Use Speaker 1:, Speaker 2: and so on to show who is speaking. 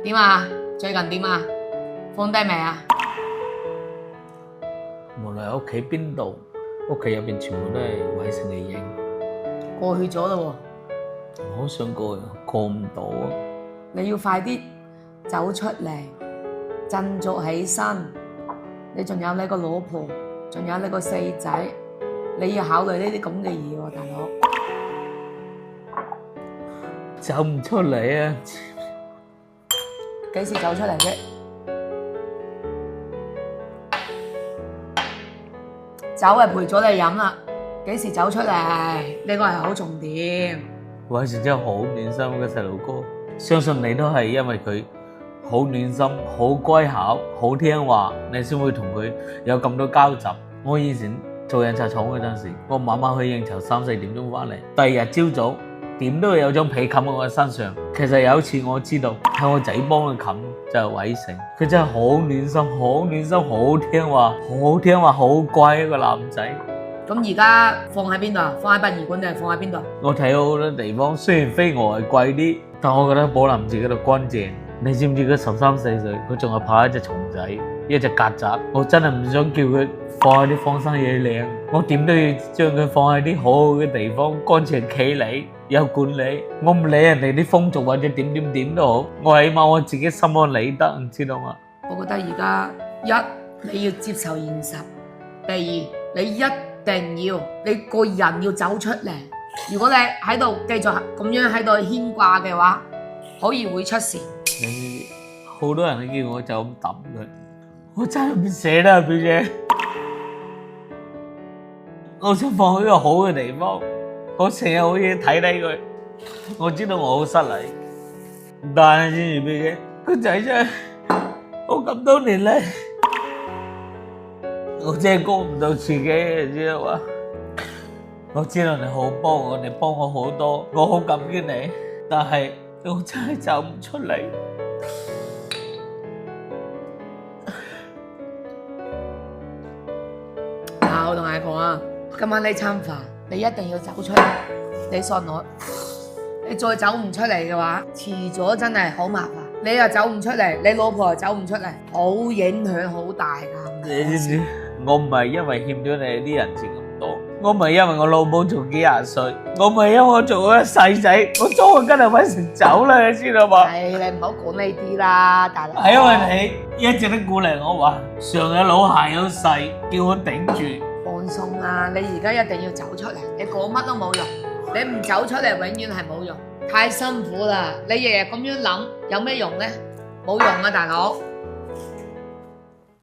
Speaker 1: 點啊？最近點啊？放低未啊？
Speaker 2: 無論喺屋企邊度，屋企入邊全部都係偉成嘅影。
Speaker 1: 過去咗咯
Speaker 2: 我好想過，過唔到啊！
Speaker 1: 喎，你要快啲走出嚟，振作起身。你仲有你個老婆，仲有你個四仔，你要考慮呢啲咁嘅嘢喎，大佬。
Speaker 2: 走唔出嚟啊！
Speaker 1: 幾時走出嚟啫？酒係陪咗你飲啦，幾時走出嚟？呢個係好重點。
Speaker 2: 偉成真係好暖心嘅細路哥，相信你都係因為佢好暖心、好乖巧、好聽話，你先會同佢有咁多交集。我以前做印刷廠嗰陣時，我晚晚去應酬3、4點鐘翻嚟，第二日朝早點都會有張被冚喺我身上。其實有一次我知道係我仔幫佢冚，就係偉成，佢真係好暖心、好暖心、好聽話、好聽話、好乖一個男仔。
Speaker 1: 咁而家放喺邊度啊？放喺殯儀館定係放喺邊度？
Speaker 2: 我睇到好多地方，雖然飛蛾係貴啲，但我覺得寶林寺嗰度乾淨。你知唔知佢13、14歲，佢仲係怕一隻蟲仔、一隻曱甴？我真係唔想叫佢放喺啲荒山野嶺，我點都要將佢放喺啲好好嘅地方，乾淨企理，有管理。我唔理人哋啲風俗或者點都好，我起碼我自己心安理得，你知道嗎？
Speaker 1: 我覺得而家你要接受現實，第二你一定要你個人要走出嚟。如果你喺度繼續咁樣喺度牽掛嘅話，好易會出事。
Speaker 2: 你好多人都叫我就咁抌佢，我真係唔捨得啊，表姐。我想放喺一個好嘅地方，我成日好似睇低佢，我知道我好失禮，但係知唔知表姐，個仔真係我咁多年嚟，我真係過唔到自己，你知道嘛？我知道你好幫我，你幫我好多，我好感激你，但係我真係走唔出嚟。
Speaker 1: 我同你講啊，今晚呢餐飯你一定要走出嚟，你信我。你再走唔出嚟嘅話，遲早真係好麻煩。你又走唔出嚟，你老婆又走唔出嚟，好影響好大㗎。
Speaker 2: 你知唔知？我唔係因為欠咗你啲人錢咁多，我唔係因為我老母仲幾廿歲，我唔係因為我做咗個細仔，我早就跟阿偉成走啦，你知道嘛？
Speaker 1: 係你唔好講呢啲啦，大佬。
Speaker 2: 係因為你一直都鼓勵我話，上有老下有細，叫我頂住。
Speaker 1: 放鬆啊！你而家一定要走出嚟，你講乜都冇用，你唔走出嚟永遠係冇用，太辛苦啦！你日日咁樣諗，有咩用呢？冇用啊，大佬！